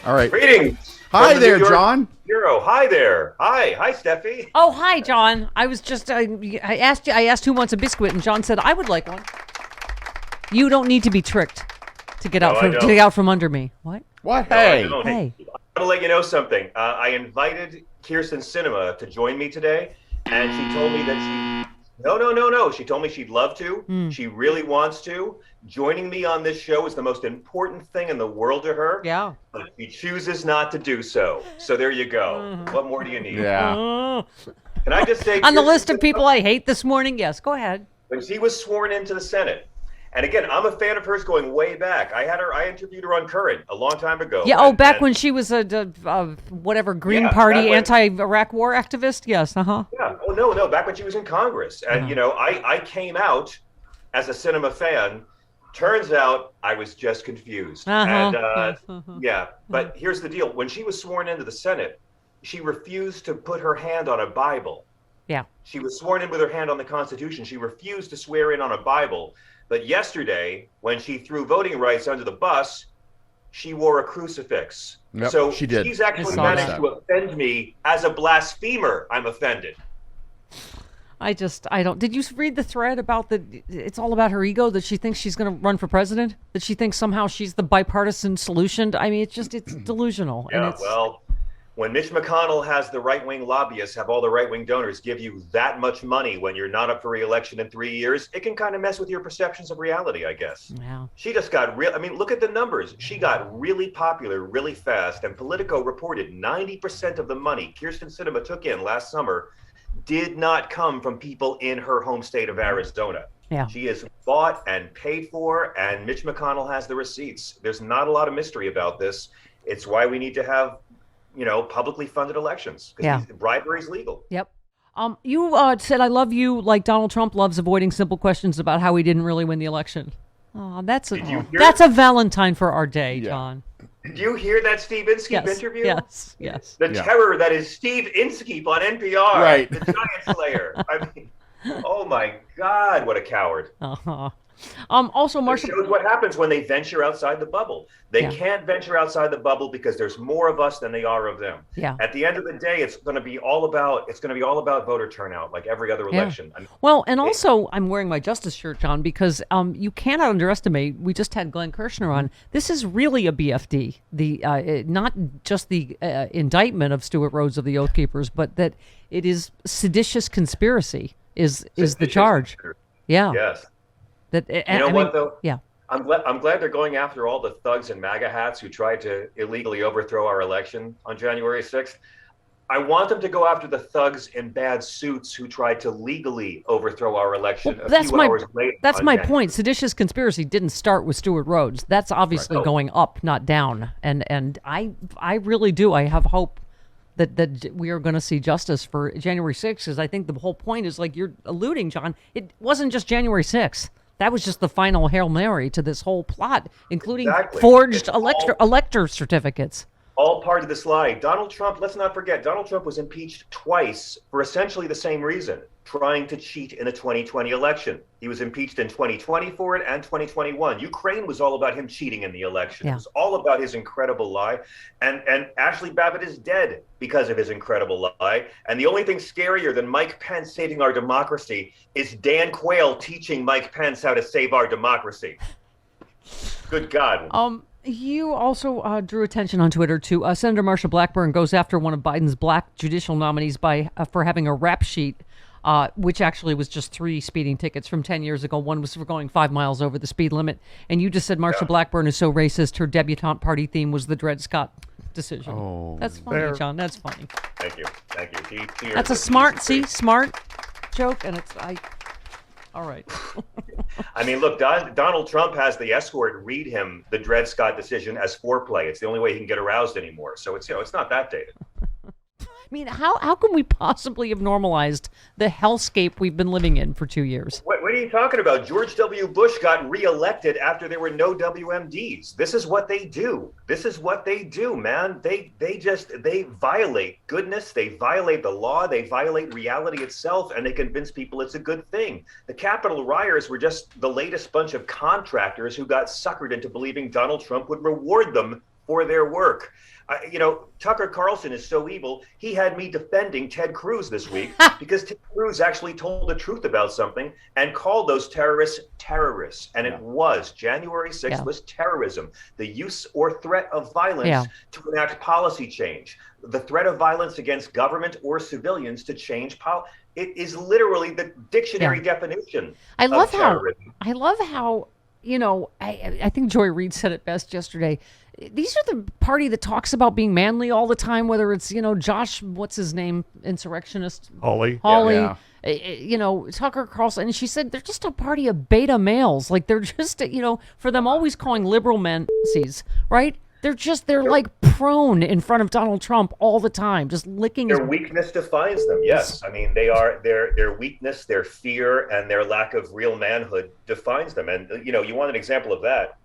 All right. Greetings. Hi there, John. Hero. Hi there. Hi, Steffi. Oh, hi, John. I was just I asked who wants a biscuit, and John said I would like one. You don't need to be tricked to get out from under me. What? What? No, Hey. I don't. Hey. I'm gonna let you know something. I invited Kirsten Sinema to join me today, and she told me that she. No. She told me she'd love to. She really wants to. Joining me on this show is the most important thing in the world to her. Yeah. But she chooses not to do so. So there you go. What more do you need? Yeah. Can I just say, On the Kirsten list of Sinema, people I hate this morning, yes, go ahead. when she was sworn into the Senate, and again, I'm a fan of hers going way back. I interviewed her on Current a long time ago. Yeah. Back when she was a whatever Green Yeah, Party back when- anti-Iraq war activist. Yes. Yeah. Oh no. Back when she was in Congress, and I came out as a Sinema fan. Turns out I was just confused. And yeah. But here's the deal: when she was sworn into the Senate, she refused to put her hand on a Bible. Yeah. She was sworn in with her hand on the Constitution. She refused to swear in on a Bible. But yesterday, when she threw voting rights under the bus, she wore a crucifix. Yep, so she did. she's actually I saw managed that. to offend me as a blasphemer. I'm offended. I don't. Did you read the thread about it's all about her ego, that she thinks she's going to run for president, that she thinks somehow she's the bipartisan solution? I mean, it's delusional. Yeah, and it's, well, when Mitch McConnell has the right-wing lobbyists, have all the right-wing donors give you that much money when you're not up for re-election in 3 years, it can kind of mess with your perceptions of reality, I guess. yeah. She just got real. I mean, look at the numbers. She got really popular really fast, and Politico reported 90% of the money Kirsten Sinema took in last summer did not come from people in her home state of Arizona. Yeah. She is bought and paid for, and Mitch McConnell has the receipts. There's not a lot of mystery about this. It's why we need to have, publicly funded elections, because bribery is legal. Yep. You said I love you like Donald Trump loves avoiding simple questions about how he didn't really win the election. Oh, that's a Valentine for our day, Yeah. John. Did you hear that Steve Inskeep interview? Yes. The terror that is Steve Inskeep on NPR, Right. the giant slayer. I mean, oh my God, what a coward. Uh-huh. Also, It shows what happens when they venture outside the bubble. They can't venture outside the bubble because there's more of us than they are of them. Yeah. At the end of the day, it's going to be all about voter turnout, like every other election. I mean, well, and also, I'm wearing my Justice shirt, John, because you cannot underestimate. We just had Glenn Kirshner on. This is really a BFD. Not just the indictment of Stuart Rhodes of the Oath Keepers, but that it is seditious conspiracy is the charge. Yeah. Yes. That what though? Yeah. I'm glad they're going after all the thugs in MAGA hats who tried to illegally overthrow our election on January 6th. I want them to go after the thugs in bad suits who tried to legally overthrow our election a few hours later. That's my point. Seditious conspiracy didn't start with Stuart Rhodes. That's obviously going up, not down. And I really do. I have hope that we are going to see justice for January 6th, because I think the whole point is, like you're alluding, John, it wasn't just January 6th. That was just the final Hail Mary to this whole plot, including forged elector certificates. All part of this lie. Donald Trump, let's not forget, Donald Trump was impeached twice for essentially the same reason, trying to cheat in a 2020 election. He was impeached in 2020 for it and 2021. Ukraine was all about him cheating in the election. Yeah. It was all about his incredible lie. And Ashley Babbitt is dead because of his incredible lie. And the only thing scarier than Mike Pence saving our democracy is Dan Quayle teaching Mike Pence how to save our democracy. Good God. You also drew attention on Twitter to Senator Marsha Blackburn goes after one of Biden's black judicial nominees for having a rap sheet, which actually was just 3 speeding tickets from 10 years ago. One was for going 5 miles over the speed limit. And you just said Marsha Blackburn is so racist, her debutante party theme was the Dred Scott decision. Oh, that's funny, John. That's funny. Thank you. That's a smart joke, and all right. I mean, look, Donald Trump has the escort read him the Dred Scott decision as foreplay. It's the only way he can get aroused anymore. So it's not that dated. I mean, how can we possibly have normalized the hellscape we've been living in for 2 years? What are you talking about? George W. Bush got reelected after there were no WMDs. This is what they do. Man. They violate goodness. They violate the law. They violate reality itself, and they convince people it's a good thing. The Capitol rioters were just the latest bunch of contractors who got suckered into believing Donald Trump would reward them for their work. Tucker Carlson is so evil. He had me defending Ted Cruz this week because Ted Cruz actually told the truth about something and called those terrorists. And it was January 6th was terrorism, the use or threat of violence to enact policy change, the threat of violence against government or civilians to change policy. It is literally the dictionary definition of terrorism. I love how, I think Joy Reid said it best yesterday. These are the party that talks about being manly all the time, whether it's, Josh, what's his name, insurrectionist? Hawley. Tucker Carlson. And she said they're just a party of beta males. Like they're just, for them always calling liberal men pussies, right? They're like prone in front of Donald Trump all the time, just licking their weakness defines them. Yes. I mean, their weakness, their fear, and their lack of real manhood defines them. And, you want an example of that?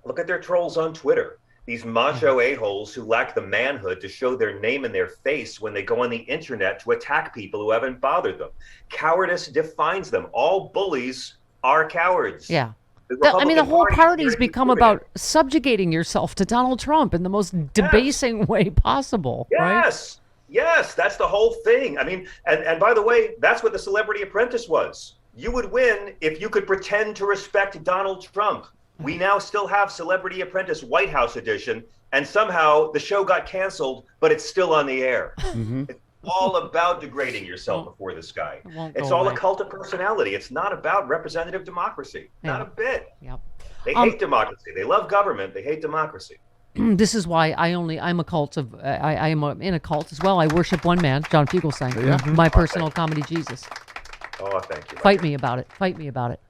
Look at their trolls on Twitter. These macho a-holes who lack the manhood to show their name and their face when they go on the internet to attack people who haven't bothered them. Cowardice defines them. All bullies are cowards. Yeah. The whole party's become about subjugating yourself to Donald Trump in the most debasing way possible. Yes. Right? Yes, that's the whole thing. I mean, and by the way, that's what the Celebrity Apprentice was. You would win if you could pretend to respect Donald Trump. We now still have Celebrity Apprentice White House edition, and somehow the show got canceled, but it's still on the air. Mm-hmm. It's all about degrading yourself before this guy. It's all a cult of personality. It's not about representative democracy. Not a bit. Yep. They hate democracy. They love government. They hate democracy. This is why I'm a cult of, I am in a cult as well. I worship one man, John Fugelsang, my personal comedy Jesus. Oh, thank you. Fight me about it.